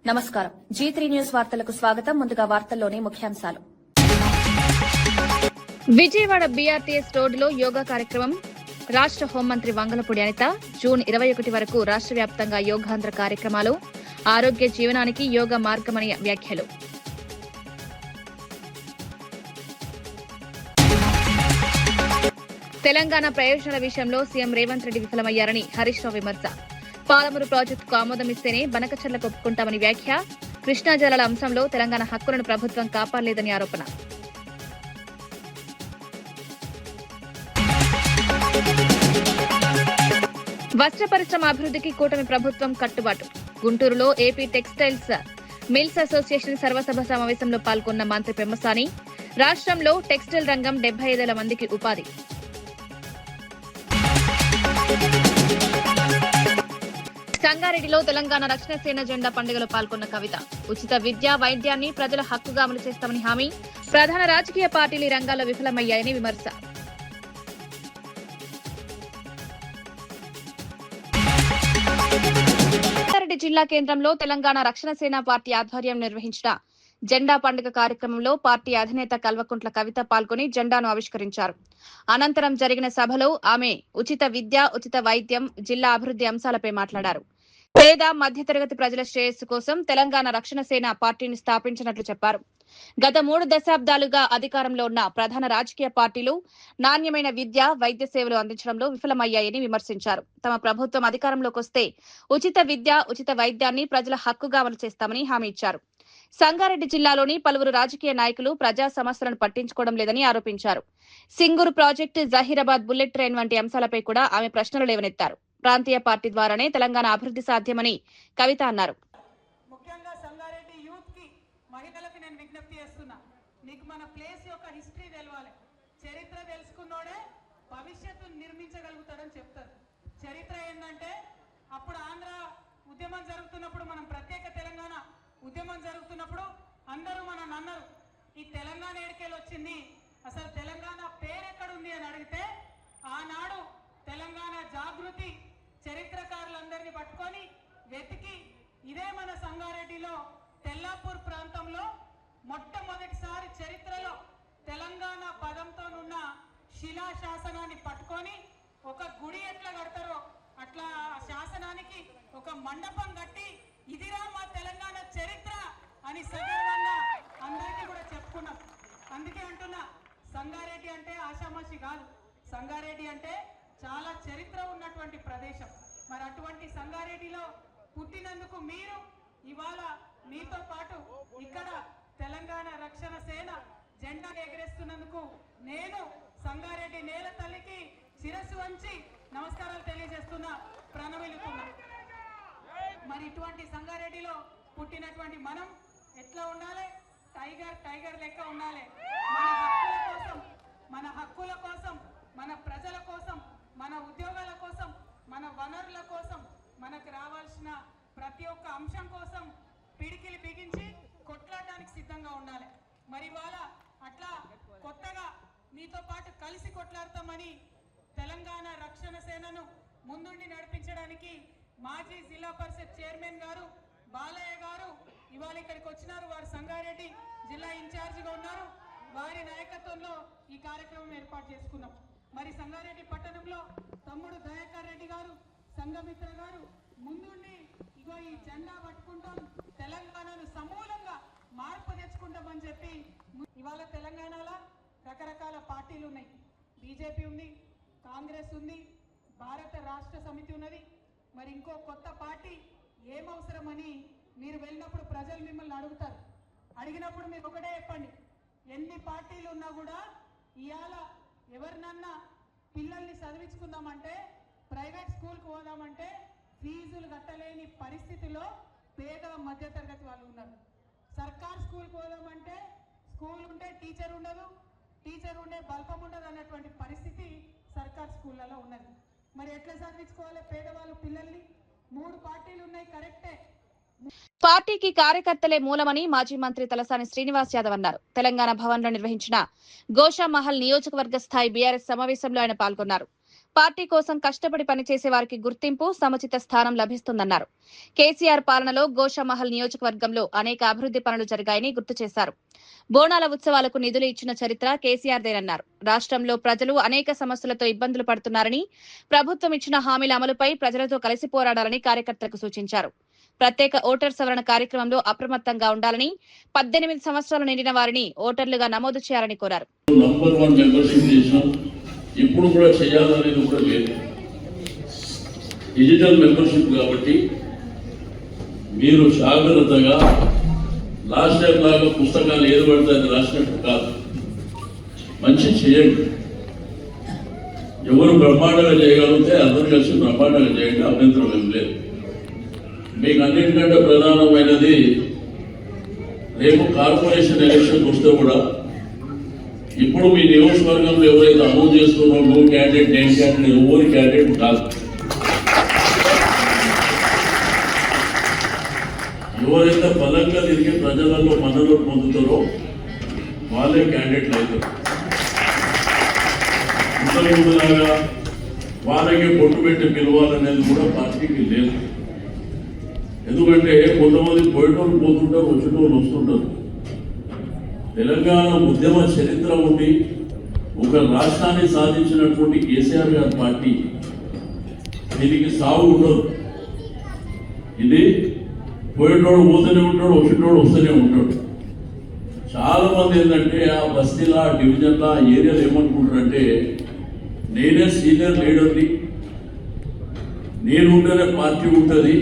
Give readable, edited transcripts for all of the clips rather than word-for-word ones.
నమస్కారం. G3 news వార్తలకు స్వాగతం. ముందుగా వార్తల్లోని ముఖ్యాంశాలు. విజయవాడ బీఆర్టీఎస్ రోడ్డులో యోగా కార్యక్రమం. రాష్ట్ర హోంమంత్రి వంగలపూడి అనిత జూన్ 21 వరకు రాష్ట్ర వ్యాప్తంగా యోగాంధ్ర కార్యక్రమాలు. ఆరోగ్య జీవనానికి యోగా మార్గమని వ్యాఖ్యలు. తెలంగాణ ప్రయోజనాల విషయంలో సీఎం రేవంత్ రెడ్డి విఫలమయ్యారని హరీష్ రావు విమర్శ. పాలమూరు ప్రాజెక్టుకు ఆమోదం ఇస్తేనే బనకచర్లకు ఒప్పుకుంటామని వ్యాఖ్య. కృష్ణా జలాల అంశంలో తెలంగాణ హక్కులను ప్రభుత్వం కాపాడలేదని ఆరోపణ. వస్త్ర పరిశ్రమ అభివృద్ధికి కూటమి ప్రభుత్వం కట్టుబాటు. గుంటూరులో ఏపీ టెక్స్టైల్స్ మిల్స్ అసోసియేషన్ సర్వసభ సమావేశంలో పాల్గొన్న మంత్రి పెమ్మసాని. రాష్ట్రంలో టెక్స్టైల్ రంగం 75,000 మందికి ఉపాధి. సంగారెడ్డిలో తెలంగాణ రక్షణ సేన జెండా పండుగలో పాల్గొన్న కవిత. ఉచిత విద్య, వైద్యాన్ని ప్రజల హక్కుగా అమలు చేస్తామని హామీ. ప్రధాన రాజకీయ పార్టీలు ఈ రంగాల్లో విఫలమయ్యాయని విమర్శ. సంగారెడ్డి జిల్లా కేంద్రంలో తెలంగాణ రక్షణ సేన పార్టీ ఆధ్వర్యం నిర్వహించిన జెండా పండుగ కార్యక్రమంలో పార్టీ అధినేత కల్వకుంట్ల కవిత పాల్గొని జెండాను ఆవిష్కరించారు. అనంతరం జరిగిన సభలో ఆమె ఉచిత విద్య, ఉచిత వైద్యం, జిల్లా అభివృద్ధి అంశాలపై మాట్లాడారు. పేద మధ్యతరగతి ప్రజల శ్రేయస్సు కోసం తెలంగాణ రక్షణ సేన పార్టీని స్థాపించినట్లు చెప్పారు. గత 3 దశాబ్దాలుగా అధికారంలో ఉన్న ప్రధాన రాజకీయ పార్టీలు నాణ్యమైన విద్య, వైద్య సేవలు అందించడంలో విఫలమయ్యాయని విమర్శించారు. తమ ప్రభుత్వం అధికారంలోకి వస్తే ఉచిత విద్య, ఉచిత వైద్యాన్ని ప్రజల హక్కుగా అమలు చేస్తామని హామీ ఇచ్చారు. సంగారెడ్డి జిల్లాలోని పలువురు రాజకీయ నాయకులు ప్రజా సమస్యలను పట్టించుకోవడం లేదని ఆరోపించారు. Singur project, Zaheerabad bullet train వంటి అంశాలపై కూడా ఆమె ప్రశ్నలు లేవనెత్తారు. ప్రాంతీయ పార్టీ ద్వారానే తెలంగాణ అభివృద్ధి సాధ్యమని కవిత అన్నారు. ముఖ్యంగా సంగారెడ్డి యూత్ కి, మహిళలకు నేను విజ్ఞప్తి చేస్తున్నా, నీకు మన ప్లేస్ యొక్క హిస్టరీ తెలవాలి. చరిత్ర తెలుసుకున్నోడే భవిష్యత్తును నిర్మించగలుగుతాడని చెప్తారు. చరిత్ర ఏంటంటే, అప్పుడు ఆంధ్ర ఉద్యమం జరుగుతున్నప్పుడు, మనం ప్రత్యేక తెలంగాణ ఉద్యమం జరుగుతున్నప్పుడు అందరూ మనం అన్నారు, ఈ తెలంగాణ ఎడికేలు వచ్చింది, అసలు తెలంగాణ పేరెక్కడుంది అని అడిగితే, ఆనాడు తెలంగాణ జాగృతి చరిత్రకారులందరినీ పట్టుకొని వెతికి ఇదే మన సంగారెడ్డిలో తెల్లాపూర్ ప్రాంతంలో మొట్టమొదటిసారి చరిత్రలో తెలంగాణ పదంతోనున్న శిలా శాసనాన్ని పట్టుకొని ఒక గుడి ఎట్లా కడతారో అట్లా ఆ శాసనానికి ఒక మండపం కట్టి ఇదిరా మా తెలంగాణ చరిత్ర అని సగర్వంగా అందరికీ కూడా చెప్పుకున్నాం. అందుకే అంటున్నా, సంగారెడ్డి అంటే ఆషామాషి కాదు. సంగారెడ్డి అంటే చాలా చరిత్ర ఉన్నటువంటి ప్రదేశం. మరి అటువంటి సంగారెడ్డిలో పుట్టినందుకు మీరు ఇవాళ మీతో పాటు ఇక్కడ తెలంగాణ రక్షణ సేన జెండా ఎగరేస్తున్నందుకు నేను సంగారెడ్డి నేల తల్లికి శిరస్సు వంచి నమస్కారాలు తెలియజేస్తున్నా, ప్రణమిలుతున్నా. మరి ఇటువంటి సంగారెడ్డిలో పుట్టినటువంటి మనం ఎట్లా ఉండాలి? టైగర్ లెక్క ఉండాలి. మన హక్కుల కోసం, మన ప్రజల కోసం, మన ఉద్యోగాల కోసం, మన వనరుల కోసం, మనకు రావాల్సిన ప్రతి ఒక్క అంశం కోసం పిడికిలి బిగించి కొట్లాడడానికి సిద్ధంగా ఉండాలి. మరి ఇవాళ అట్లా కొత్తగా మీతో పాటు కలిసి కొట్లాడతామని తెలంగాణ రక్షణ సేనను ముందుండి నడిపించడానికి మాజీ జిల్లా పరిషత్ చైర్మన్ గారు బాలయ్య గారు ఇవాళ ఇక్కడికి వచ్చినారు. వారు సంగారెడ్డి జిల్లా ఇన్ఛార్జిగా ఉన్నారు. వారి నాయకత్వంలో ఈ కార్యక్రమం ఏర్పాటు చేసుకున్నాం. మరి సంగారెడ్డి పట్టణంలో తమ్ముడు దయాకర్ రెడ్డి గారు, సంఘమిత్ర గారు ముందుండి ఇగో ఈ జెండా పట్టుకుంటాం, తెలంగాణను సమూలంగా మార్పు తెచ్చుకుంటామని చెప్పి. ఇవాళ తెలంగాణలో రకరకాల పార్టీలు ఉన్నాయి. బీజేపీ ఉంది, కాంగ్రెస్ ఉంది, భారత రాష్ట్ర సమితి ఉన్నది. మరి ఇంకో కొత్త పార్టీ ఏమవసరమని మీరు వెళ్ళినప్పుడు ప్రజలు మిమ్మల్ని అడుగుతారు. అడిగినప్పుడు మీరు ఒకటే చెప్పండి, ఎన్ని పార్టీలు ఉన్నా కూడా ఇవాళ ఎవరినన్నా పిల్లల్ని చదివించుకుందామంటే, ప్రైవేట్ స్కూల్కి పోదామంటే ఫీజులు కట్టలేని పరిస్థితిలో పేద మధ్యతరగతి వాళ్ళు ఉన్నారు. సర్కార్ స్కూల్కి పోదామంటే స్కూల్ ఉంటే టీచర్ ఉండదు, టీచర్ ఉండే బల్పం ఉండదు అన్నటువంటి పరిస్థితి సర్కార్ స్కూళ్ళలో ఉన్నది. మరి ఎట్లా చదివించుకోవాలి పేదవాళ్ళు పిల్లల్ని? 3 పార్టీలు ఉన్నాయి, కరెక్టే. పార్టీకి కార్యకర్తలే మూలమని మాజీ మంత్రి తలసాని శ్రీనివాస్ యాదవ్ అన్నారు. తెలంగాణ భవన్ లో నిర్వహించిన గోషామహల్ నియోజకవర్గ స్థాయి బీఆర్ఎస్ సమావేశంలో ఆయన పాల్గొన్నారు. పార్టీ కోసం కష్టపడి పనిచేసే వారికి గుర్తింపు, సముచిత స్థానం లభిస్తుందన్నారు. కేసీఆర్ పాలనలో గోషామహల్ నియోజకవర్గంలో అనేక అభివృద్ధి పనులు జరిగాయని గుర్తు చేశారు. బోనాల ఉత్సవాలకు నిధులు ఇచ్చిన చరిత్ర కేసీఆర్దేనన్నారు. రాష్ట్రంలో ప్రజలు అనేక సమస్యలతో ఇబ్బందులు పడుతున్నారని, ప్రభుత్వం ఇచ్చిన హామీల అమలుపై ప్రజలతో కలిసి పోరాడాలని కార్యకర్తలకు సూచించారు. ప్రత్యేక ఓటర్ సవరణ కార్యక్రమంలో అప్రమత్తంగా ఉండాలని, 18 సంవత్సరాలు నిండిన వారిని ఓటర్లుగా నమోదు చేయాలని కోరారు. ఇప్పుడు కూడా చేయాలనేది కూడా లేదు. డిజిటల్ మెంబర్షిప్ కాబట్టి మీరు జాగ్రత్తగా లాస్ట్ టైం లాగా పుస్తకాలు ఏది పడితే అది రాసినట్టు కాదు, మంచి చేయండి. ఎవరు బ్రహ్మాండంగా చేయగలిగితే అందరూ కలిసి బ్రహ్మాండంగా చేయండి, అభ్యంతరం ఏం లేదు. మీకు అన్నిటికంటే ప్రధానమైనది రేపు కార్పొరేషన్ ఎలక్షన్ వస్తే కూడా ఇప్పుడు మీ నియోజకవర్గంలో ఎవరైతే అమలు చేస్తున్నారో నో క్యాండిడేట్, నేను క్యాండిడేట్, ఎవరి క్యాండిడేట్ కాదు. ఎవరైతే బలంగా తిరిగి ప్రజలలో మన్ననలు పొందుతారో వాళ్ళే క్యాండిడేట్లు అవుతారు. ఇంతకుముందులాగా వాళ్ళకి పొట్టు పెట్టి పిలవాలనేది కూడా పార్టీకి లేదు. ఎందుకంటే కొంతమంది పోయేటోళ్ళు పోతుంటారు, వచ్చేటోళ్ళు వస్తుంటారు. తెలంగాణ ఉద్యమ చరిత్ర ఉండి ఒక రాష్ట్రాన్ని సాధించినటువంటి కేసీఆర్ గారి పార్టీ దీనికి సాగు ఉండదు. ఇది పోయేటోడు పోతూనే ఉంటాడు, వచ్చేటోడు వస్తూనే ఉంటాడు. చాలా మంది ఏంటంటే ఆ బస్తీలా, డివిజన్లా, ఏరియాలు ఏమనుకుంటారంటే నేనే సీనియర్ లీడర్ని, నేను ఉంటేనే పార్టీ ఉంటుంది,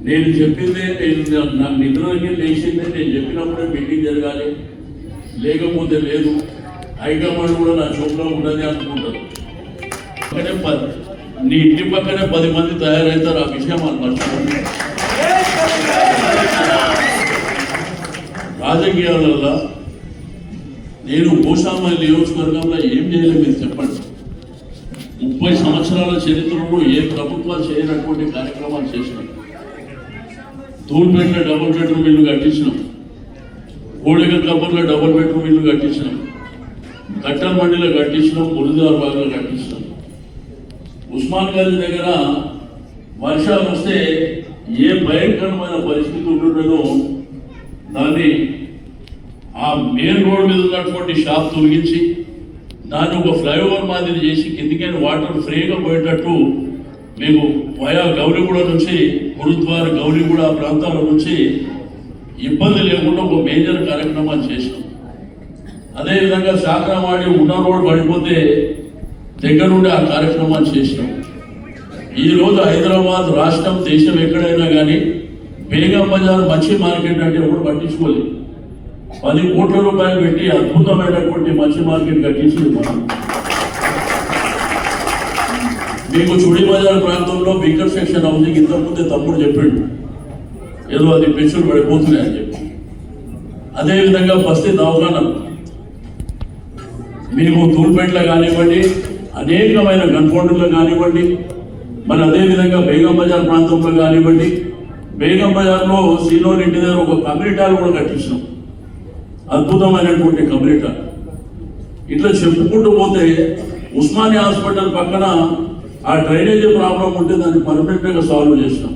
నేను చెప్పిందే, నాకు నిద్రకి లేచిందే, నేను చెప్పినప్పుడే మీటింగ్ జరగాలి, లేకపోతే లేదు, హైకమాండ్ కూడా నా చూపులో ఉండదు అనుకుంటారు. నీ ఇంటి పక్కనే 10 మంది తయారవుతారు. ఆ విషయం వాళ్ళు మర్చిపోండి. రాజకీయాలలో నేను గోషామహల్ నియోజకవర్గంలో ఏం చేయలేదు మీరు చెప్పండి. 30 సంవత్సరాల చరిత్రలో ఏ ప్రభుత్వాలు చేయనటువంటి కార్యక్రమాలు చేసినాం. తూర్పేటలో డబుల్ బెడ్రూమ్ ఇల్లు కట్టించినాం, కోడిక కబ్బర్లో డబుల్ బెడ్రూమ్ ఇల్లు కట్టించినాం, కట్టల్ మండిలో కట్టించినాం, మురుదార్ బాగ్లో కట్టించినాం. ఉస్మాన్ గారి దగ్గర వర్షాలు వస్తే ఏ భయంకరమైన పరిస్థితి ఉంటుందో దాన్ని ఆ మెయిన్ రోడ్ మీద ఉన్నటువంటి షాప్ తొలగించి దాన్ని ఒక ఫ్లైఓవర్ మాదిరి చేసి కిందికైనా వాటర్ ఫ్రీగా పోయేటట్టు మేము వయా గౌరీగూడ నుంచి గురుద్వార గౌరీగూడ ప్రాంతాల నుంచి ఇబ్బంది లేకుండా ఒక మేజర్ కార్యక్రమాలు చేసినాం. అదేవిధంగా శాఖరవాడి ఉన్న రోడ్ పడిపోతే దగ్గర నుండి ఆ కార్యక్రమాలు చేసినాం. ఈరోజు హైదరాబాద్ రాష్ట్రం, దేశం ఎక్కడైనా కానీ బేగం బజార్ మచ్చి మార్కెట్ అంటే ఎవరు పట్టించుకోలేదు. 10 కోట్ల రూపాయలు పెట్టి అద్భుతమైనటువంటి మచ్చి మార్కెట్ కట్టించి మనం మీకు చుడి బజార్ ప్రాంతంలో బిగ్గర్ సెక్షన్ హౌసింగ్ ఇంతకుముందే తప్పుడు చెప్పాడు, ఏదో అది పెన్షన్ పడిపోతున్నాయి అని చెప్పి. అదేవిధంగా బస్తీ దవాఖానా మీకు తూర్పేటలో కానివ్వండి, అనేకమైన గన్పౌండర్లో కానివ్వండి, మరి అదేవిధంగా బేగం బజార్ ప్రాంతంలో కానివ్వండి, బేగం బజార్లో సీలోని ఇంటి దగ్గర ఒక కమ్యూనిటీ హాల్ కూడా కట్టించినాం, అద్భుతమైనటువంటి కమ్యూనిటీ హాల్. ఇట్లా చెప్పుకుంటూ పోతే ఉస్మానియా హాస్పిటల్ పక్కన ఆ డ్రైనేజీ ప్రాబ్లం ఉంటే దాన్ని పర్మనెంట్గా సాల్వ్ చేసినాం.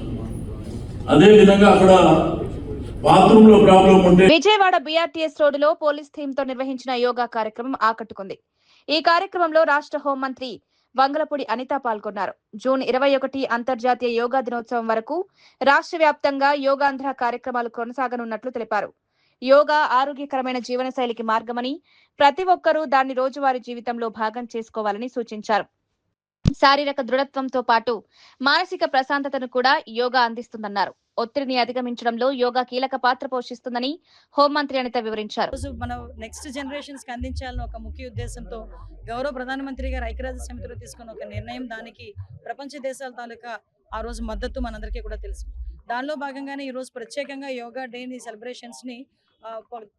అదేవిధంగా అక్కడ బాత్రూమ్ లో ప్రాబ్లం ఉంటే విజయవాడ బీఆర్టీఎస్ రోడ్డులో పోలీస్ థీమ్ తో నిర్వహించిన యోగా కార్యక్రమం ఆకట్టుకుంది. ఈ కార్యక్రమంలో రాష్ట్ర హోంమంత్రి వంగలపూడి అనిత పాల్గొన్నారు. జూన్ 21 అంతర్జాతీయ యోగా దినోత్సవం వరకు రాష్ట్ర వ్యాప్తంగా యోగాంధ్ర కార్యక్రమాలు కొనసాగనున్నట్లు తెలిపారు. యోగా ఆరోగ్యకరమైన జీవనశైలికి మార్గమని, ప్రతి ఒక్కరూ దాన్ని రోజువారీ జీవితంలో భాగం చేసుకోవాలని సూచించారు. శారీరక దృఢత్వంతో పాటు మానసిక ప్రశాంతతను కూడా యోగా అందిస్తుందన్నారు. ఒత్తిడిని అధిగమించడంలో యోగా కీలక పాత్ర పోషిస్తుందని హోంమంత్రి అనిత వివరించారు. మనం నెక్స్ట్ జనరేషన్స్ కి అందించాలని ఒక ముఖ్య ఉద్దేశంతో గౌరవ ప్రధానమంత్రి గారు ఐక్యరాజ్య సమితిలో తీసుకున్న ఒక నిర్ణయం, దానికి ప్రపంచ దేశాల తాలూకా ఆ రోజు మద్దతు మనందరికీ కూడా తెలుసు. దానిలో భాగంగానే ఈ రోజు ప్రత్యేకంగా యోగా డేని సెలబ్రేషన్స్ ని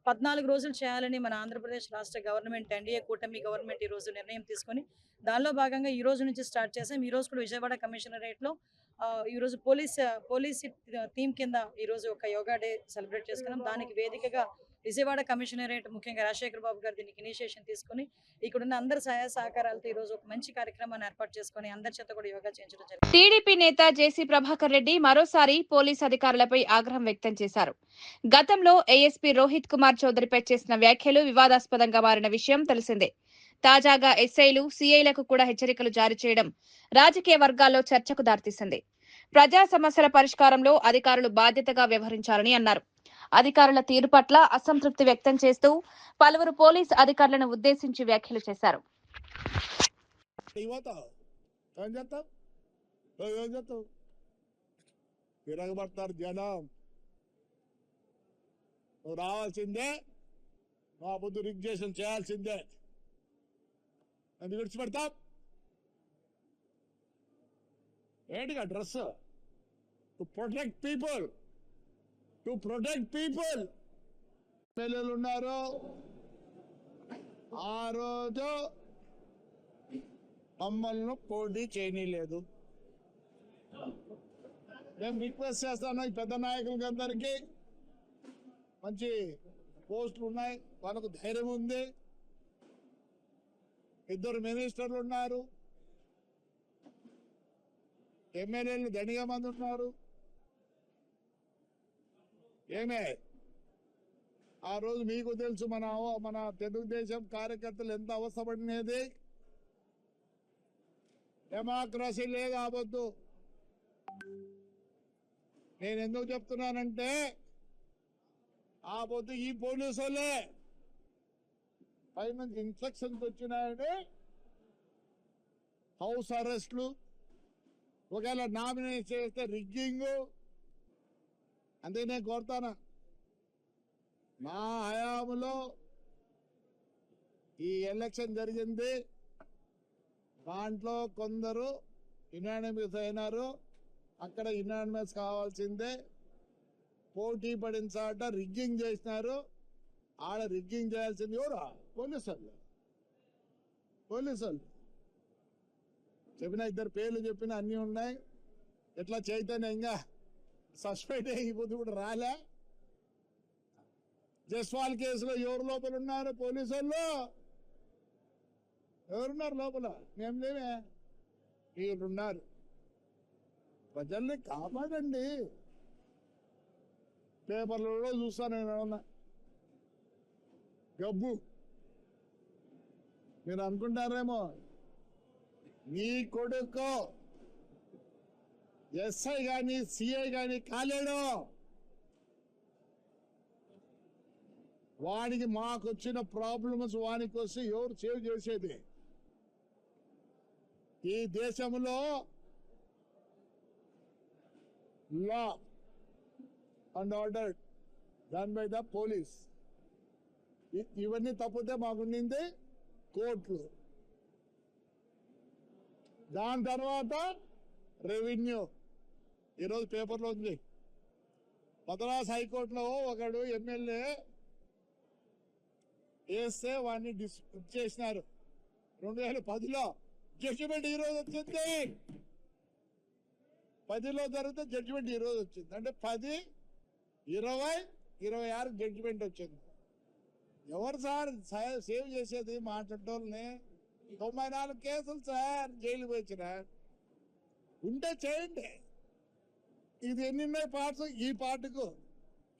14 రోజులు చేయాలని మన ఆంధ్రప్రదేశ్ రాష్ట్ర గవర్నమెంట్, ఎన్డీఏ కూటమి గవర్నమెంట్ ఈ రోజు నిర్ణయం తీసుకొని దానిలో భాగంగా ఈ రోజు నుంచి స్టార్ట్ చేసాం. ఈ రోజు కూడా విజయవాడ కమిషనరేట్ లో ఈ రోజు పోలీస్ థీమ్ కింద ఈ రోజు ఒక యోగా డే సెలబ్రేట్ చేసుకున్నాం. దానికి వేదికగా విజయవాడ కమిషనరేట్ ముఖ్యంగా రాజశేఖర బాబు గారు దీనికి ఇనిషియేషన్ తీసుకుని ఇక్కడున్న అందరి సహాయ సహకారాలతో ఈ రోజు ఒక మంచి కార్యక్రమాన్ని ఏర్పాటు చేసుకుని అందరి చేత కూడా యోగా చేయించడం జరిగింది. టీడీపీ నేత జేసీ ప్రభాకర్ రెడ్డి మరోసారి పోలీస్ అధికారులపై ఆగ్రహం వ్యక్తం చేశారు. గతంలో ఏఎస్పీ రోహిత్ కుమార్ చౌదరిపై చేసిన వ్యాఖ్యలు వివాదాస్పదంగా మారిన విషయం తెలిసిందే. తాజాగా ఎస్ఐలు, సీఐలకు కూడా హెచ్చరికలు జారీ చేయడం రాజకీయ వర్గాల్లో చర్చకు దారితీసింది. ప్రజా సమస్యల పరిష్కారంలో అధికారులు బాధ్యతగా వ్యవహరించాలని అన్నారు. అధికారుల తీరు పట్ల అసంతృప్తి వ్యక్తం చేస్తూ పలువురు పోలీస్ అధికారులను ఉద్దేశించి వ్యాఖ్యలు చేశారు. రావాల్సిందే, మా బుద్ధి రిజిస్ట్రేషన్ చేయాల్సిందే అని విడిచిపెడతాం. ఏంటిగా dress to protect people, to protect people. పిల్లలు ఉన్నారు. ఆ రోజు మమ్మల్ని పోటీ చేయనీయలేదు. మేము రిక్వెస్ట్ చేస్తాను ఈ పెద్ద నాయకులకి అందరికీ, మంచి పోస్టులు ఉన్నాయి, వాళ్ళకు ధైర్యం ఉంది. 2 మినిస్టర్లు ఉన్నారు, ఎమ్మెల్యేలు దండిగా మంది ఉన్నారు. ఏమే ఆ రోజు మీకు తెలుసు మన తెలుగుదేశం కార్యకర్తలు ఎంత అవసరపడినది. డెమోక్రసీ లేదు ఆవద్దు. నేను ఎందుకు చెప్తున్నానంటే ఆ పొద్దు ఈ పోలీసు వాళ్ళే పైనుంచి ఇన్స్ట్రక్షన్స్ వచ్చినాయని హౌస్ అరెస్ట్లు, ఒకవేళ నామినేట్ చేస్తే రిగ్గింగ్. అందుకే నేను కోరుతాను, మా హయాంలో ఈ ఎలక్షన్ జరిగింది, దాంట్లో కొందరు యునానిమస్ అయినారు. అక్కడ యునానిమస్ కావాల్సిందే. పోటీ పడిన చాట రిగ్గింగ్ చేసినారు. ఆడ రిగ్గింగ్ చేయాల్సింది ఎవరు? పోలీసు వాళ్ళు చెప్పిన 2 పేర్లు చెప్పిన అన్నీ ఉన్నాయి. ఎట్లా చైతన్య ఇంకా సస్పెండ్ అయిపోతే కూడా రాలే. జస్వాల్ కేసులో ఎవరు లోపల ఉన్నారు? పోలీసు వాళ్ళు. ఎవరున్నారు లోపల? మేము లేమే, వీళ్ళున్నారు. ప్రజల్ని కాపాడండి. పేపర్లలో చూస్తాను నేను ఏమన్నా గబ్బు. మీరు అనుకుంటారేమో నీ కొడుకు ఎస్ఐ గాని సిఐ గాని కాలేడు. వాడికి మాకు వచ్చిన ప్రాబ్లమ్స్ వానికి వస్తే ఎవరు సేవ్ చేసేది? ఈ దేశంలో law and order done by the police. ఇవన్నీ తప్పితే మాకుండింది కోర్టులు, దాని తర్వాత రెవెన్యూ. ఈరోజు పేపర్లో ఉంది, మద్రాస్ హైకోర్టులో ఒకడు ఎమ్మెల్యే వేస్తే వాడిని డిస్మిస్ చేసినారు 2010లో. జడ్జిమెంట్ ఈరోజు వచ్చింది. 10లో జరిగితే జడ్జిమెంట్ ఈరోజు వచ్చింది. అంటే 10, 20, 26 జడ్జిమెంట్ వచ్చింది. ఎవరు సార్ సేవ్ చేసేది? మాట్లాడటోళ్ళని 94 కేసులు సార్ జైలు వచ్చిన ఉంటే చేయండి. ఇది ఎన్ని ఉన్నాయి పార్ట్స్? ఈ పార్టుకు,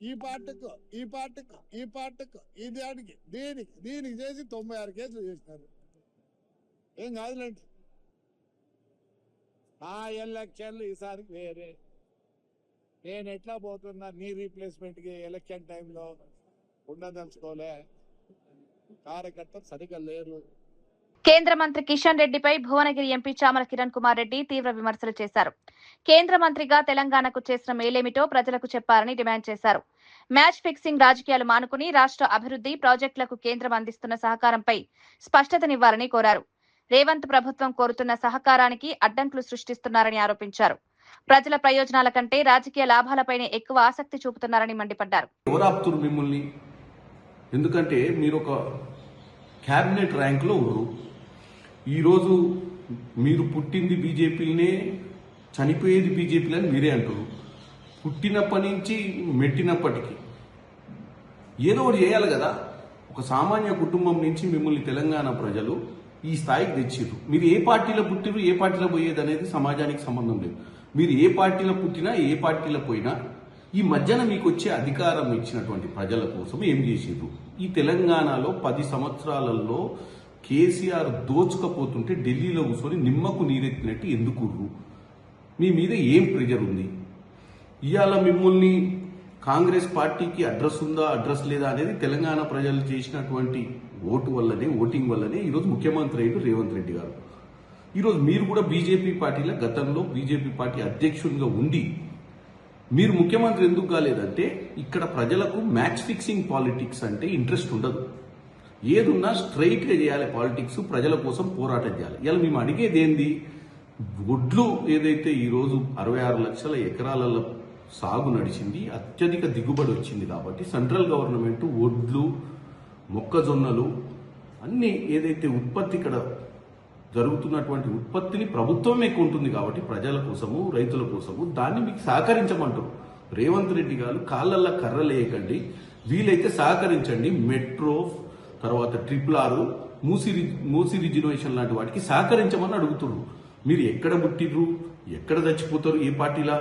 ఈ పార్టుకు, ఈ పార్టుకు, ఈ పార్టుకు, ఈ దానికి, దీనికి చేసి 96 కేసులు చేసినారు. ఏం కాదులేండి. ఆ ఎలక్షన్లు ఈసారికి వేరే. నేను ఎట్లా పోతున్నా నీ రీప్లేస్మెంట్కి ఎలక్షన్ టైంలో ఉండదలుచుకోలే. కార్యకర్తలు సరిగ్గా లేరు. కేంద్ర మంత్రి కిషన్ రెడ్డిపై భువనగిరి ఎంపీ చామల కిరణ్ కుమార్ రెడ్డి తీవ్ర విమర్శలు చేశారు. కేంద్ర మంత్రిగా తెలంగాణకు చేసిన మేలేమిటో ప్రజలకు చెప్పారని డిమాండ్ చేశారు. మ్యాచ్ ఫిక్సింగ్ రాజకీయాలు మానుకుని రాష్ట్ర అభివృద్ధి ప్రాజెక్టులకు కేంద్రం అందిస్తున్న సహకారంపై స్పష్టతనివ్వాలని కోరారు. రేవంత్ ప్రభుత్వం కోరుతున్న సహకారానికి అడ్డంకులు సృష్టిస్తున్నారని ఆరోపించారు. ప్రజల ప్రయోజనాల కంటే రాజకీయ లాభాలపైనే ఎక్కువ ఆసక్తి చూపుతున్నారని మండిపడ్డారు. మిమ్మల్ని ఎందుకంటే మీరు ఒక క్యాబినెట్ ర్యాంకులో ఉన్నారు. ఈరోజు మీరు పుట్టింది బీజేపీలనే, చనిపోయేది బీజేపీలని మీరే అంటారు. పుట్టినప్పటి నుంచి మెట్టినప్పటికీ ఏదో ఒకటి చేయాలి కదా. ఒక సామాన్య కుటుంబం నుంచి మిమ్మల్ని తెలంగాణ ప్రజలు ఈ స్థాయికి తెచ్చిర్రు. మీరు ఏ పార్టీలో పుట్టిరు, ఏ పార్టీలో పోయేది అనేది సమాజానికి సంబంధం లేదు. మీరు ఏ పార్టీలో పుట్టినా, ఏ పార్టీలో పోయినా ఈ మధ్యన మీకు వచ్చే అధికారం ఇచ్చినటువంటి ప్రజల కోసం ఏం చేసిర్రు? ఈ తెలంగాణలో 10 సంవత్సరాలలో కేసీఆర్ దోచుకపోతుంటే ఢిల్లీలో కూర్చొని నిమ్మకు నీరెత్తినట్టు ఎందుకుర్రు? మీ మీద ఏం ప్రెజర్ ఉంది? ఇవాళ మిమ్మల్ని కాంగ్రెస్ పార్టీకి అడ్రస్ ఉందా, అడ్రస్ లేదా అనేది తెలంగాణ ప్రజలు చేసినటువంటి ఓటింగ్ వల్లనే ఈరోజు ముఖ్యమంత్రి అయ్యారు రేవంత్ రెడ్డి గారు. ఈరోజు మీరు కూడా బీజేపీ పార్టీలో గతంలో బీజేపీ పార్టీ అధ్యక్షుడిగా ఉండి మీరు ముఖ్యమంత్రి ఎందుకు కాలేదంటే ఇక్కడ ప్రజలకు మ్యాచ్ ఫిక్సింగ్ పాలిటిక్స్ అంటే ఇంట్రెస్ట్ ఉండదు. ఏదున్నా స్ట్రైట్గా చేయాలి పాలిటిక్స్, ప్రజల కోసం పోరాటం చేయాలి. ఇలా మేము అడిగేది ఏంది? ఒడ్లు ఏదైతే ఈరోజు 66 లక్షల ఎకరాలలో సాగు నడిచింది, అత్యధిక దిగుబడి వచ్చింది కాబట్టి సెంట్రల్ గవర్నమెంట్ ఒడ్లు, మొక్కజొన్నలు అన్ని ఏదైతే ఉత్పత్తి ఇక్కడ జరుగుతున్నటువంటి ఉత్పత్తిని ప్రభుత్వమే కొంటుంది కాబట్టి ప్రజల కోసము, రైతుల కోసము దాన్ని మీకు సహకరించమంటారు. రేవంత్ రెడ్డి గారు కాళ్ళల్లో కర్రలేయకండి, వీలైతే సహకరించండి. మెట్రో, తర్వాత RRR, మూసి రిజర్వేషన్ లాంటి వాటికి సహకరించమని అడుగుతున్నారు. మీరు ఎక్కడ పుట్టిర్రు, ఎక్కడ చచ్చిపోతారు, ఏ పార్టీలా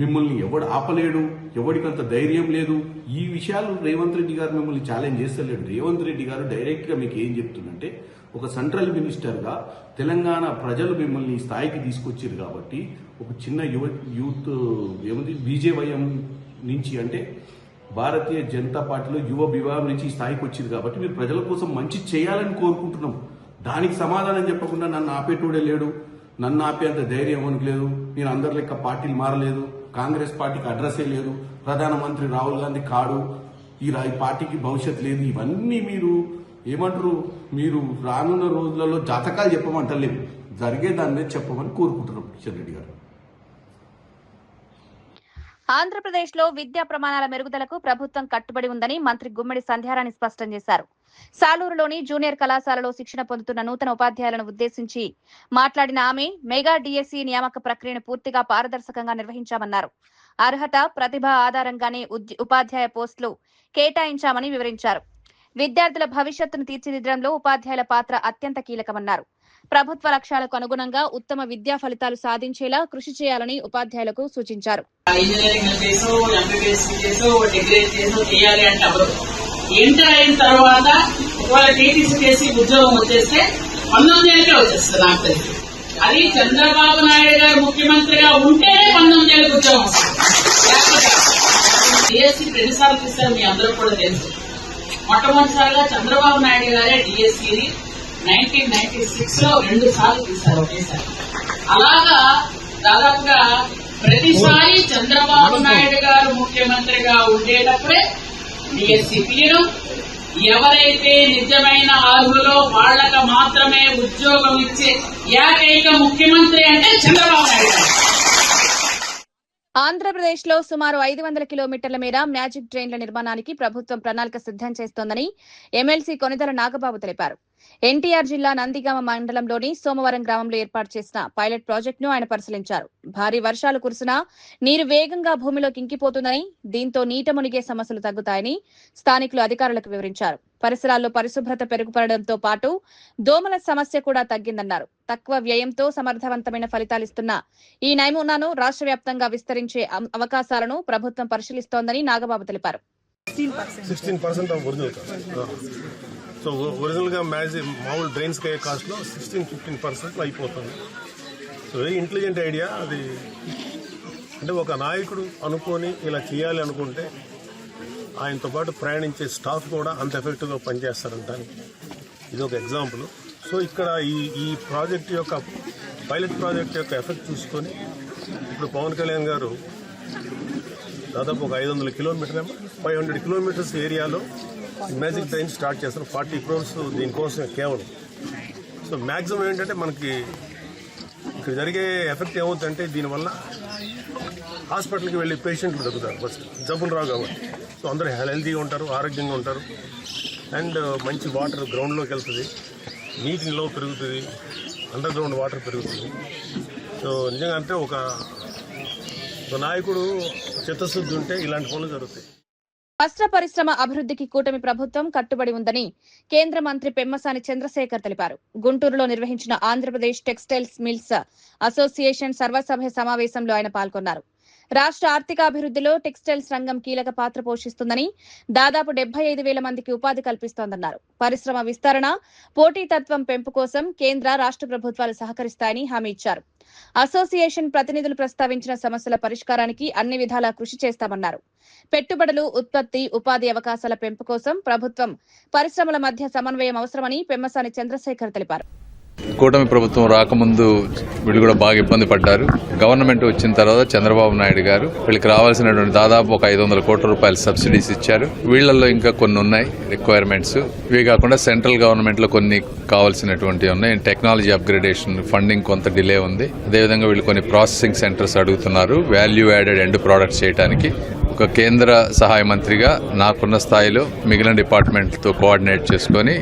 మిమ్మల్ని ఎవడు ఆపలేడు, ఎవడికంత ధైర్యం లేదు. ఈ విషయాలు రేవంత్ రెడ్డి గారు మిమ్మల్ని ఛాలెంజ్ చేస్తలేడు. రేవంత్ రెడ్డి గారు డైరెక్ట్ గా మీకు ఏం చెప్తుందంటే, ఒక సెంట్రల్ మినిస్టర్ గా తెలంగాణ ప్రజలు మిమ్మల్ని ఈ స్థాయికి తీసుకొచ్చారు కాబట్టి ఒక చిన్న యూత్ ఏముంది BJYM నుంచి అంటే భారతీయ జనతా పార్టీలో యువ విభాగం నుంచి ఈ స్థాయికి వచ్చారు కాబట్టి మీరు ప్రజల కోసం మంచి చేయాలని కోరుకుంటున్నాం. దానికి సమాధానం చెప్పకుండా నన్ను ఆపేటోడే లేడు, నన్ను ఆపేంత ధైర్యం ఎవరికి లేదు, నేను అందరి లెక్క పార్టీలు మారలేదు, కాంగ్రెస్ పార్టీకి అడ్రస్సే లేదు, ప్రధానమంత్రి రాహుల్ గాంధీ కాడు, ఈ పార్టీకి భవిష్యత్తు లేదు, ఇవన్నీ మీరు ఏమంటారు? మీరు రానున్న రోజులలో జాతకాలు చెప్పమంటలేము, జరిగేదాన్నే చెప్పమని కోరుకుంటున్నాం కిషన్ రెడ్డి గారు. ఆంధ్రప్రదేశ్ లో విద్యా ప్రమాణాల మెరుగుదలకు ప్రభుత్వం కట్టుబడి ఉందని మంత్రి గుమ్మడి సంధ్యారాణి స్పష్టం చేశారు. సాలూరులోని జూనియర్ కళాశాలలో శిక్షణ పొందుతున్న నూతన ఉపాధ్యాయులను ఉద్దేశించి మాట్లాడిన ఆమె మెగా DSE నియామక ప్రక్రియను పూర్తిగా పారదర్శకంగా నిర్వహించామన్నారు. అర్హత, ప్రతిభ ఆధారంగానే ఉపాధ్యాయ పోస్టులు కేటాయించామని వివరించారు. విద్యార్థుల భవిష్యత్తును తీర్చిదిద్దడంలో ఉపాధ్యాయుల పాత్ర అత్యంత కీలకమన్నారు. ప్రభుత్వ లక్ష్యాలకు అనుగుణంగా ఉత్తమ విద్యా ఫలితాలు సాధించేలా కృషి చేయాలని ఉపాధ్యాయులకు సూచించారు. ఇంజనీరింగ్ చేసో, MBBS చేసో, డిగ్రీ చేసో చేయాలి అంటే ఎవరు ఇంటర్ అయిన తర్వాత ఒకవేళ TTC చేసి ఉద్యోగం వచ్చేస్తే 19 ఏళ్ళకే వచ్చేస్తుంది నాకు తెలిసి. అది చంద్రబాబు నాయుడు గారు ముఖ్యమంత్రిగా ఉంటేనే 19 ఏళ్ళకి ఉద్యోగం వస్తుంది. DSE రెండుసార్లు తీస్తారు, మీ అందరూ కూడా తెలుసు. మొట్టమొదటిసారిగా చంద్రబాబు నాయుడు గారే DSEని 1996 లో 2 సార్లు తీశారు ఒకేసారి. అలాగా దాదాపుగా ప్రతిసారి చంద్రబాబు నాయుడు గారు ముఖ్యమంత్రిగా ఉండేటప్పుడే DSE తీయడం, ఎవరైతే నిజమైన అర్హులో వాళ్లకు మాత్రమే ఉద్యోగం ఇచ్చే ఏకైక ముఖ్యమంత్రి అంటే చంద్రబాబు నాయుడు గారు. ఆంధ్రప్రదేశ్ లో సుమారు 500 కిలోమీటర్ల మేర మ్యాజిక్ ట్రైన్ల నిర్మాణానికి ప్రభుత్వం ప్రణాళిక సిద్ధం చేస్తోందని ఎమ్మెల్సీ కొనిదెల నాగబాబు తెలిపారు. ఎన్టీఆర్ జిల్లా నందిగామ మండలంలోని సోమవరం గ్రామంలో ఏర్పాటు చేసిన పైలట్ ప్రాజెక్టును ఆయన పరిశీలించారు. భారీ వర్షాలు కురిసినా నీరు వేగంగా భూమిలోకి ఇంకిపోతుందని, దీంతో నీట మునిగే సమస్యలు తగ్గుతాయని స్థానికులు అధికారులకు వివరించారు. పరిసరాల్లో పరిశుభ్రత పెరుగుపడడంతో పాటు దోమల సమస్య కూడా తగ్గిందన్నారు. తక్కువ వ్యయంతో సమర్థవంతమైన ఫలితాలిస్తున్న ఈ నమూనాను రాష్ట్ర వ్యాప్తంగా విస్తరించే అవకాశాలను ప్రభుత్వం పరిశీలిస్తోందని నాగబాబు తెలిపారు. 16% of original cost. So original గా మామూలు డ్రైన్స్ కి కాస్ట్ లో 16-15% అయిపోతుంది. సో వెరీ ఇంటెలిజెంట్ ఐడియా అది. అంటే ఒక నాయకుడు అనుకొని ఇలా చేయాలి అనుకుంటే ఆయనతో పాటు ప్రయాణించే స్టాఫ్ కూడా అంత ఎఫెక్టివ్ గా పనిచేస్తారంటానికి ఇది ఒక ఎగ్జాంపుల్. సో ఇక్కడ ఈ ప్రాజెక్ట్ యొక్క పైలట్ ప్రాజెక్ట్ యొక్క ఎఫెక్ట్ చూసుకొని ఇప్పుడు పవన్ కళ్యాణ్ గారు దాదాపు ఒక 500 కిలోమీటర్ 500 కిలోమీటర్స్ ఏరియాలో మ్యాజిక్ ట్రైన్ స్టార్ట్ చేస్తారు. 40 crores దీనికోసమే కేవలం. సో మ్యాక్సిమం ఏంటంటే మనకి ఇక్కడ జరిగే ఎఫెక్ట్ ఏమవుతుందంటే దీనివల్ల హాస్పిటల్కి వెళ్ళి పేషెంట్లు దొరుకుతారు. ఫస్ట్ జబ్బులు రావు కాబట్టి. సో అందరూ హెల్తీగా ఉంటారు, ఆరోగ్యంగా ఉంటారు. అండ్ మంచి వాటర్ గ్రౌండ్లోకి వెళ్తుంది, నీటి నిల్వ పెరుగుతుంది, అండర్ గ్రౌండ్ వాటర్ పెరుగుతుంది. సో నిజంగా అంటే ఒక నాయకుడు చిత్తశుద్ధి ఉంటే ఇలాంటి పనులు జరుగుతాయి. వస్త్ర పరిశ్రమ అభివృద్ధికి కూటమి ప్రభుత్వం కట్టుబడి ఉందని కేంద్ర మంత్రి పెమ్మసాని చంద్రశేఖర్ తెలిపారు. గుంటూరులో నిర్వహించిన ఆంధ్రప్రదేశ్ టెక్స్టైల్స్ మిల్స్ అసోసియేషన్ సర్వసభ్య సమావేశంలో ఆయన పాల్గొన్నారు. రాష్ట్ర ఆర్థికాభివృద్ధిలో టెక్స్టైల్స్ రంగం కీలక పాత్ర పోషిస్తుందని, దాదాపు 75,000 మందికి ఉపాధి కల్పిస్తోందన్నారు. పరిశ్రమ విస్తరణ, పోటీతత్వం పెంపు కోసం కేంద్ర రాష్ట్ర ప్రభుత్వాలు సహకరిస్తాయని హామీ ఇచ్చారు. అసోసియేషన్ ప్రతినిధులు ప్రస్తావించిన సమస్యల పరిష్కారానికి అన్ని విధాలా కృషి చేస్తామన్నారు. పెట్టుబడులు, ఉత్పత్తి, ఉపాధి అవకాశాల పెంపు కోసం ప్రభుత్వం, పరిశ్రమల మధ్య సమన్వయం అవసరమని పెమ్మసాని చంద్రశేఖర్ తెలిపారు. కూటమి ప్రభుత్వం రాకముందు వీళ్ళు కూడా బాగా ఇబ్బంది పడ్డారు. గవర్నమెంట్ వచ్చిన తర్వాత చంద్రబాబు నాయుడు గారు వీళ్ళకి రావాల్సినటువంటి దాదాపు ఒక 500 కోట్ల రూపాయల సబ్సిడీస్ ఇచ్చారు. వీళ్లలో ఇంకా కొన్ని ఉన్నాయి రిక్వైర్మెంట్స్. ఇవి కాకుండా సెంట్రల్ గవర్నమెంట్ లో కొన్ని కావాల్సినటువంటి ఉన్నాయి. టెక్నాలజీ అప్గ్రేడేషన్ ఫండింగ్ కొంత డిలే ఉంది. అదేవిధంగా వీళ్ళు కొన్ని ప్రాసెసింగ్ సెంటర్స్ అడుగుతున్నారు వాల్యూ యాడెడ్ ఎండ్ ప్రొడక్ట్స్ చేయడానికి. ఒక కేంద్ర సహాయ మంత్రిగా నాకున్న స్థాయిలో మిగిలిన డిపార్ట్మెంట్తో కోఆర్డినేట్ చేసుకొని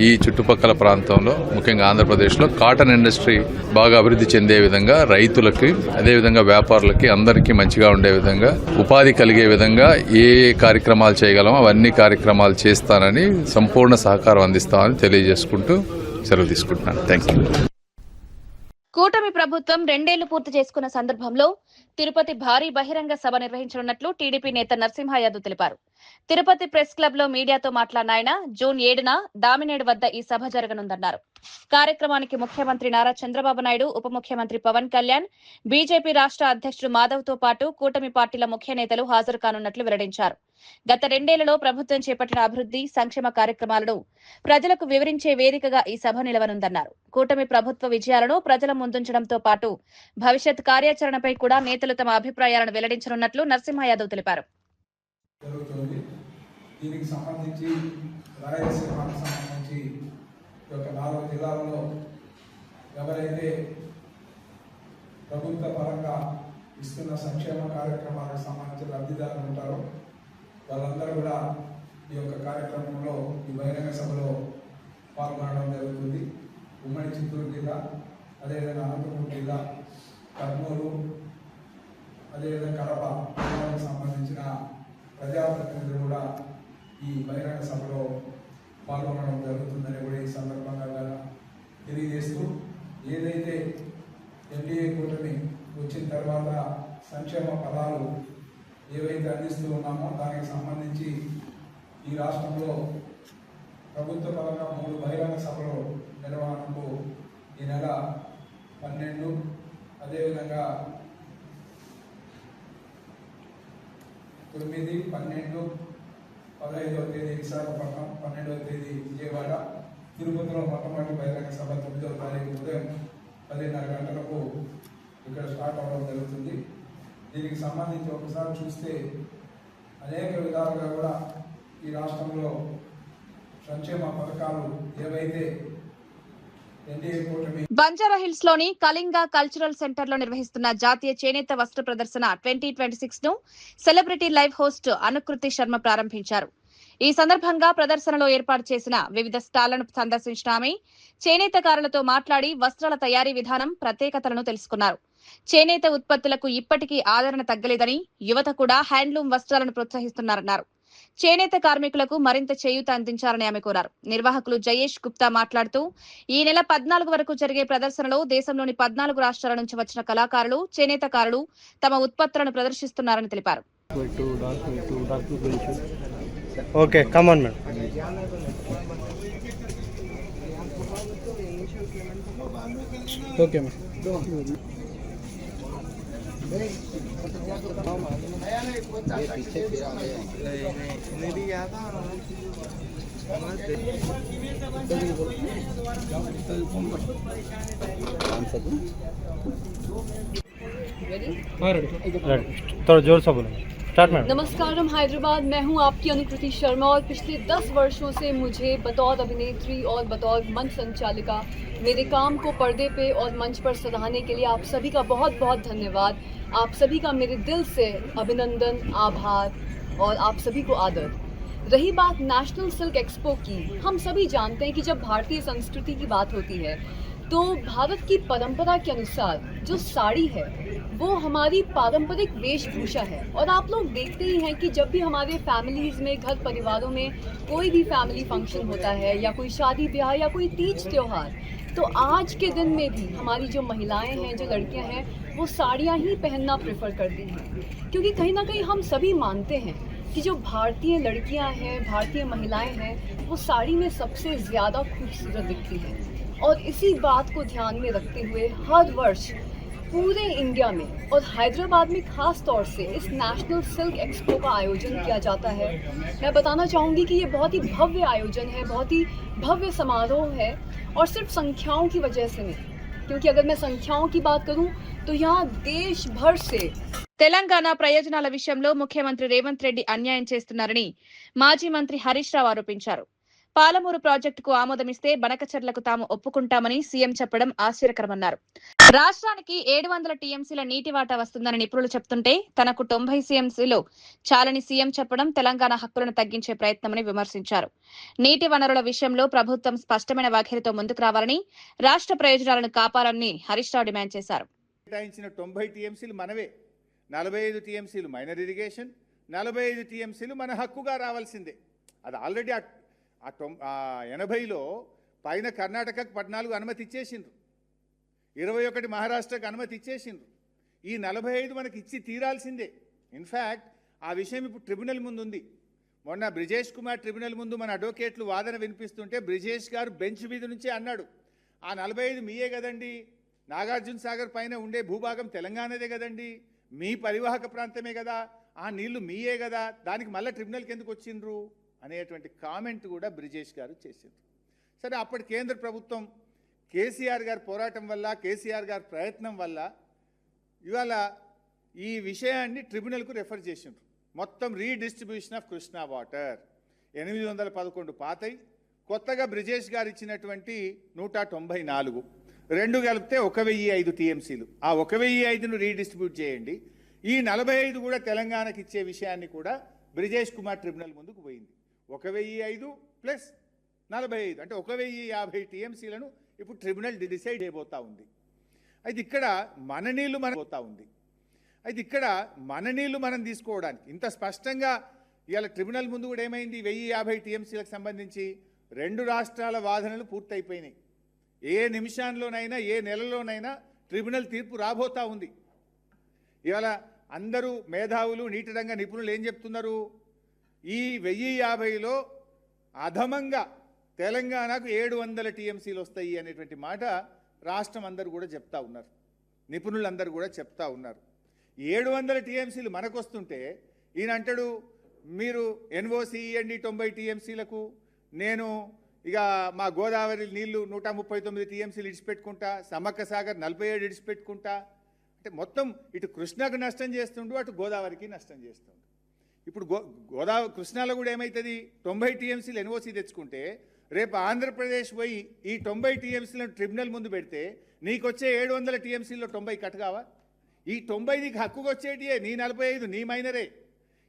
ఈ చుట్టుపక్కల ప్రాంతంలో ముఖ్యంగా ఆంధ్రప్రదేశ్లో కాటన్ ఇండస్ట్రీ బాగా అభివృద్ధి చెందే విధంగా రైతులకి, అదేవిధంగా వ్యాపారులకి అందరికీ మంచిగా ఉండే విధంగా, ఉపాధి కలిగే విధంగా ఏ కార్యక్రమాలు చేయగలమో అవన్నీ కార్యక్రమాలు చేస్తానని సంపూర్ణ సహకారం అందిస్తామని తెలియజేసుకుంటూ సెలవు తీసుకుంటున్నాను. Thank you. కూటమి ప్రభుత్వం 2 ఏళ్లు పూర్తి చేసుకున్న సందర్భంలో తిరుపతి భారీ బహిరంగ సభ నిర్వహించనున్నట్లు టీడీపీ నేత నరసింహ యాదవ్ తెలిపారు. తిరుపతి ప్రెస్ క్లబ్ లో మీడియాతో మాట్లాడిన ఆయన జూన్ 7న దామినేడు వద్ద ఈ సభ జరగనుందన్నారు. కార్యక్రమానికి ముఖ్యమంత్రి నారా చంద్రబాబు నాయుడు, ఉప ముఖ్యమంత్రి పవన్ కళ్యాణ్, బీజేపీ రాష్ట్ర అధ్యక్షుడు మాధవ్ తో పాటు కూటమి పార్టీల ముఖ్య నేతలు హాజరు కానున్నట్లు వెల్లడించారు. గత 2 ఏళ్లలో ప్రభుత్వం చేపట్టిన అభివృద్ధి, సంక్షేమ కార్యక్రమాలను ప్రజలకు వివరించే వేదికగా ఈ సభ నిలవనుందన్నారు. కూటమి ప్రభుత్వ విజయాలను ప్రజల ముందుంచడంతో పాటు భవిష్యత్ కార్యాచరణపై కూడా నేతలు తమ అభిప్రాయాలను వెల్లడించనున్నట్లు నరసింహ యాదవ్ తెలిపారు. దీనికి సంబంధించి రాయలసీమకు సంబంధించి ఒక 4 జిల్లాలలో ఎవరైతే ప్రభుత్వ పరంగా ఇస్తున్న సంక్షేమ కార్యక్రమాలకు సంబంధించిన లబ్ధిదారులు ఉంటారో వాళ్ళందరూ కూడా ఈ యొక్క కార్యక్రమంలో, ఈ బహిరంగ సభలో పాల్గొనడం జరుగుతుంది. ఉమ్మడి చిత్తూరు జిల్లా, అదేవిధంగా అనంతపురం జిల్లా, కర్నూలు, అదేవిధంగా కడప జిల్లాలకు సంబంధించిన ప్రజాప్రతినిధులు కూడా ఈ బహిరంగ సభలో పాల్గొనడం జరుగుతుందని కూడా ఈ సందర్భంగా తెలియజేస్తూ, ఏదైతే ఎన్డీఏ కూటమి వచ్చిన తర్వాత సంక్షేమ ఫలాలు ఏవైతే అందిస్తూ ఉన్నామో దానికి సంబంధించి ఈ రాష్ట్రంలో ప్రభుత్వ పరంగా 3 బహిరంగ సభలు నిర్వహణకు ఈ నెల 12, అదేవిధంగా 9, 12, 15వ తేదీ విశాఖపట్నం, 12వ తేదీ విజయవాడ, తిరుపతిలో మొట్టమొదటి బహిరంగ సభ 9వ తారీఖు ఉదయం 10:30 గంటలకు ఇక్కడ స్టార్ట్ అవ్వడం జరుగుతుంది. దీనికి సంబంధించి ఒకసారి చూస్తే అనేక విధాలుగా కూడా ఈ రాష్ట్రంలో సంక్షేమ పథకాలు ఏవైతే బంజారాహిల్స్ లోని కళింగ కల్చరల్ సెంటర్ లో నిర్వహిస్తున్న జాతీయ చేనేత వస్త్ర ప్రదర్శన 2026 ను సెలబ్రిటీ లైవ్ హోస్ట్ అనుకృతి శర్మ ప్రారంభించారు. ఈ సందర్భంగా ప్రదర్శనలో ఏర్పాటు చేసిన వివిధ స్టాళ్లను సందర్శించిన ఆమె చేనేతకారులతో మాట్లాడి వస్త్రాల తయారీ విధానం, ప్రత్యేకతలను తెలుసుకున్నారు. చేనేత ఉత్పత్తులకు ఇప్పటికీ ఆదరణ తగ్గలేదని, యువత కూడా హ్యాండ్లూమ్ వస్త్రాలను ప్రోత్సహిస్తున్నారన్నారు. చేనేత కార్మికులకు మరింత చేయూత అందించాలని ఆమె కోరారు. నిర్వాహకులు జయేష్ గుప్తా మాట్లాడుతూ, ఈ నెల 14 వరకు జరిగే ప్రదర్శనలో దేశంలోని 14 రాష్ట్రాల నుంచి వచ్చిన కళాకారులు, చేనేతకారులు తమ ఉత్పత్తులను ప్రదర్శిస్తున్నారని తెలిపారు. Okay, come on madam. Okay madam. थोड़ा जोर से बोलो. नमस्कारम हैदराबाद, मैं हूं आपकी अनुकृति शर्मा और पिछले 10 वर्षों से मुझे बतौर अभिनेत्री और बतौर मंच संचालिका मेरे काम को पर्दे पे और मंच पर सराहने के लिए आप सभी का बहुत बहुत धन्यवाद. आप सभी का मेरे दिल से अभिनंदन, आभार और आप सभी को आदर. रही बात नेशनल सिल्क एक्सपो की, हम सभी जानते हैं कि जब भारतीय संस्कृति की बात होती है तो भारत की परंपरा के अनुसार जो साड़ी है वो हमारी पारंपरिक वेशभूषा है। और आप लोग देखते ही हैं कि जब भी हमारे फैमिलीज़ में, घर परिवारों में कोई भी फैमिली फंक्शन होता है या कोई शादी ब्याह या कोई तीज त्योहार, तो आज के दिन में भी हमारी जो महिलाएं हैं, जो लड़कियां हैं, वो साड़ियां ही पहनना प्रेफर करती हैं। क्योंकि कहीं ना कहीं हम सभी मानते हैं कि जो भारतीय लड़कियां हैं, भारतीय महिलाएं हैं, वो साड़ी में सबसे ज़्यादा खूबसूरत दिखती हैं। और इसी बात को ध्यान में रखते हुए हर वर्ष पूरे इंडिया में और हैदराबाद में खास तौर से इस नेशनल सिल्क एक्सपो का आयोजन किया जाता है। मैं बताना चाहूँगी कि ये बहुत ही भव्य आयोजन है, बहुत ही भव्य समारोह है, और सिर्फ संख्याओं की वजह से नहीं, क्योंकि अगर मैं संख्याओं की बात करूं तो यहाँ देश भर से తెలంగాణ ప్రయోజనాల విషయంలో ముఖ్యమంత్రి రేవంత్ రెడ్డి అన్యాయం చేస్తున్నారని మాజీ మంత్రి హరీష్ రావు ఆరోపించారు. పాలమూరు ప్రాజెక్టుకు ఆమోదమిస్తే బనకచర్లకు తాము ఒప్పుకుంటామని సీఎం చెప్పడం ఆశ్చర్యకరమన్నారు. రాష్ట్రానికి 700 టీఎంసీల నీటి వాటా వస్తుందని నిపుణులు చెప్తుంటే తనకు 90 టీఎంసీలు చాలని సీఎం చెప్పడం తెలంగాణ హక్కులను తగ్గించే ప్రయత్నమని విమర్శించారు. నీటి వనరుల విషయంలో ప్రభుత్వం స్పష్టమైన వైఖరితో ముందుకు రావాలని, రాష్ట్ర ప్రయోజనాలను కాపాడాలని హరీష్ రావు డిమాండ్ చేశారు. 90 టీఎంసీలు మనవే, 45 టీఎంసీలు మైనర్ ఇరిగేషన్, 45 టీఎంసీలు మన హక్కుగా రావాల్సిందే. అది ఆల్రెడీ 80లో పైన కర్ణాటకకు 14 అనుమతి ఇచ్చేసిండ్రు, 21 మహారాష్ట్రకు అనుమతి ఇచ్చేసిండ్రు. ఈ 45 మనకి ఇచ్చి తీరాల్సిందే. ఇన్ఫ్యాక్ట్ ఆ విషయం ఇప్పుడు ట్రిబ్యునల్ ముందు ఉంది. మొన్న బ్రిజేష్ కుమార్ ట్రిబ్యునల్ ముందు మన అడ్వకేట్లు వాదన వినిపిస్తుంటే బ్రిజేష్ గారు బెంచ్ మీద నుంచే అన్నాడు, ఆ 45 మీయే కదండి, నాగార్జున సాగర్ పైన ఉండే భూభాగం తెలంగాణదే కదండి, మీ పరివాహక ప్రాంతమే కదా, ఆ నీళ్లు మీయే కదా, దానికి మళ్ళీ ట్రిబ్యునల్కి ఎందుకు వచ్చిండ్రు అనేటువంటి కామెంట్ కూడా బ్రిజేష్ గారు చేసిండ్రు. సరే, అప్పటి కేంద్ర ప్రభుత్వం కేసీఆర్ గారి పోరాటం వల్ల, కేసీఆర్ గారి ప్రయత్నం వల్ల ఇవాళ ఈ విషయాన్ని ట్రిబ్యునల్కు రెఫర్ చేసిండ్రు. మొత్తం రీడిస్ట్రిబ్యూషన్ ఆఫ్ కృష్ణా వాటర్ 811 పాతై, కొత్తగా బ్రిజేష్ గారు ఇచ్చినటువంటి 194, రెండు కలిపితే 1005 టీఎంసీలు. ఆ 1005ను రీడిస్ట్రిబ్యూట్ చేయండి, ఈ 45 కూడా తెలంగాణకి ఇచ్చే విషయాన్ని కూడా బ్రిజేష్ కుమార్ ట్రిబ్యునల్ ముందుకు పోయింది. 1005 ప్లస్ 45 అంటే 1050 టీఎంసీలను ఇప్పుడు ట్రిబ్యునల్ డిసైడ్ అయిపోతూ ఉంది. అయితే ఇక్కడ మన నీళ్లు మనం తీసుకోవడానికి ఇంత స్పష్టంగా ఇవాళ ట్రిబ్యునల్ ముందు కూడా ఏమైంది, 1050 టీఎంసీలకు సంబంధించి 2 రాష్ట్రాల వాదనలు పూర్తయిపోయినాయి. ఏ నిమిషంలోనైనా, ఏ నెలలోనైనా ట్రిబ్యునల్ తీర్పు రాబోతా ఉంది. ఇవాళ అందరూ మేధావులు, నీటి రంగ నిపుణులు ఏం చెప్తున్నారు, ఈ 1050లో అధమంగా తెలంగాణకు 700 టీఎంసీలు వస్తాయి అనేటువంటి మాట రాష్ట్రం అందరూ కూడా చెప్తా ఉన్నారు, నిపుణులందరూ కూడా చెప్తా ఉన్నారు. 700 టీఎంసీలు మనకు వస్తుంటే ఈయన అంటాడు, మీరు ఎన్ఓసి ఇవ్వండి 90 టీఎంసీలకు, నేను ఇక మా గోదావరి నీళ్లు 139 టీఎంసీలు ఇడిచిపెట్టుకుంటా, సమ్మక్క సాగర్ 47 ఇడిచిపెట్టుకుంటా అంటే మొత్తం ఇటు కృష్ణకు నష్టం చేస్తుండు, అటు గోదావరికి నష్టం చేస్తుండు. ఇప్పుడు గోదావరి కృష్ణాలో కూడా ఏమవుతుంది, 90 టీఎంసీలు ఎన్ఓసి తెచ్చుకుంటే రేపు ఆంధ్రప్రదేశ్ పోయి ఈ 90 టీఎంసీలను ట్రిబ్యునల్ ముందు పెడితే నీకు వచ్చే 700 టీఎంసీల్లో 90 కట్ కావా? ఈ 90 నీకు హక్కుకు వచ్చేటియే, నీ 45 నీ మైనరే,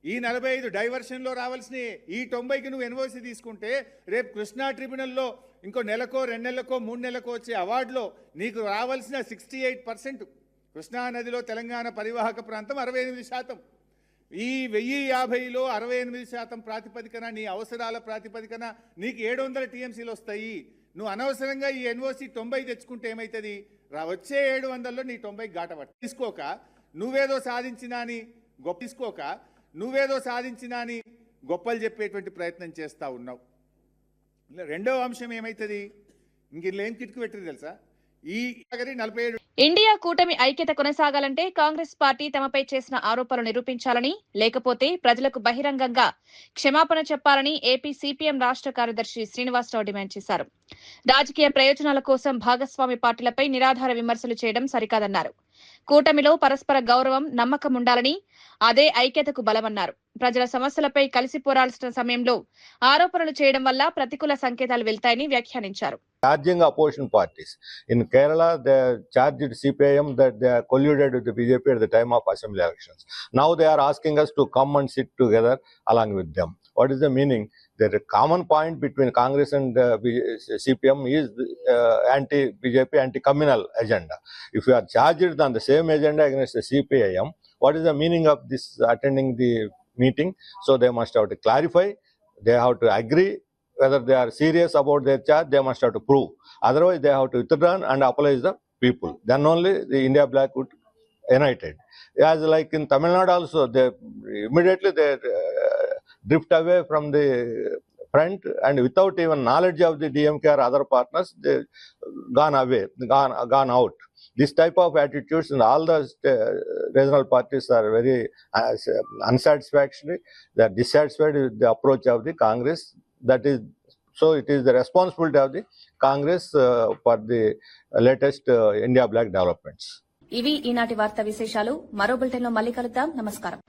ఈ 45 డైవర్షన్లో రావాల్సినవి. ఈ 90కి నువ్వు ఎన్ఓసి తీసుకుంటే రేపు కృష్ణా ట్రిబ్యునల్లో ఇంకో నెలకో, 2 నెలలకో, 3 నెలలకో వచ్చే అవార్డులో నీకు రావాల్సిన 68%. కృష్ణా నదిలో తెలంగాణ పరివాహక ప్రాంతం 68%. ఈ 1050లో 68% ప్రాతిపదికన, నీ అవసరాల ప్రాతిపదికన నీకు 700 టీఎంసీలు వస్తాయి. నువ్వు అనవసరంగా ఈ ఎన్ఓసి 90 తెచ్చుకుంటే ఏమవుతుంది, వచ్చే 700లో నీ 90 గాటపట్టు తీసుకోక నువ్వేదో సాధించినా అని గొప్పలు చెప్పేటువంటి ప్రయత్నం చేస్తూ ఉన్నావు. రెండవ అంశం ఏమవుతుంది, ఇంక ఏం కిటుకు పెట్టింది తెలుసా, ఈ 47 ఇండియా కూటమి ఐక్యత కొనసాగాలంటే కాంగ్రెస్ పార్టీ తమపై చేసిన ఆరోపణలు నిరూపించాలని, లేకపోతే ప్రజలకు బహిరంగంగా క్షమాపణ చెప్పాలని ఏపీ సిపిఎం రాష్ట్ర కార్యదర్శి శ్రీనివాసరావు డిమాండ్ చేశారు. రాజకీయ ప్రయోజనాల కోసం భాగస్వామి పార్టీలపై నిరాధార విమర్శలు చేయడం సరికాదన్నారు. కూటమిలో పరస్పర గౌరవం, నమ్మకం ఉండాలని, అదే ఐక్యతకు బలమన్నారు. ప్రజల సమస్యలపై కలిసి పోరాడాల్సిన సమయంలో ఆరోపణలు చేయడం వల్ల ప్రతికూల సంకేతాలు వెళ్తాయని వ్యాఖ్యానించారు. Charging opposition parties. In Kerala, they charged CPIM that they are colluded with the BJP at the time of assembly elections. Now they are asking us to come and sit together along with them. What is the meaning? The common point between Congress and CPM is anti-BJP, anti-communal agenda. If you are charged on the same agenda against the CPIM, what is the meaning of this attending the meeting? So they must have to clarify, they have to agree whether they are serious about their charge, they must have to prove. Otherwise, they have to withdraw and apologize the people. Then only the India Black would united. As like in Tamil Nadu also, they immediately drift away from the front, and without even knowledge of the DMK or other partners, they gone away, gone out. This type of attitudes in all the regional parties are very unsatisfactory. They are dissatisfied with the approach of the Congress. That is, so it is the responsibility of the Congress for the latest India Black developments. ఇవి ఈనాటి వార్తా విశేషాలు. మరో బులెటిన్లో మళ్ళీ కలుద్దాం. నమస్కారం.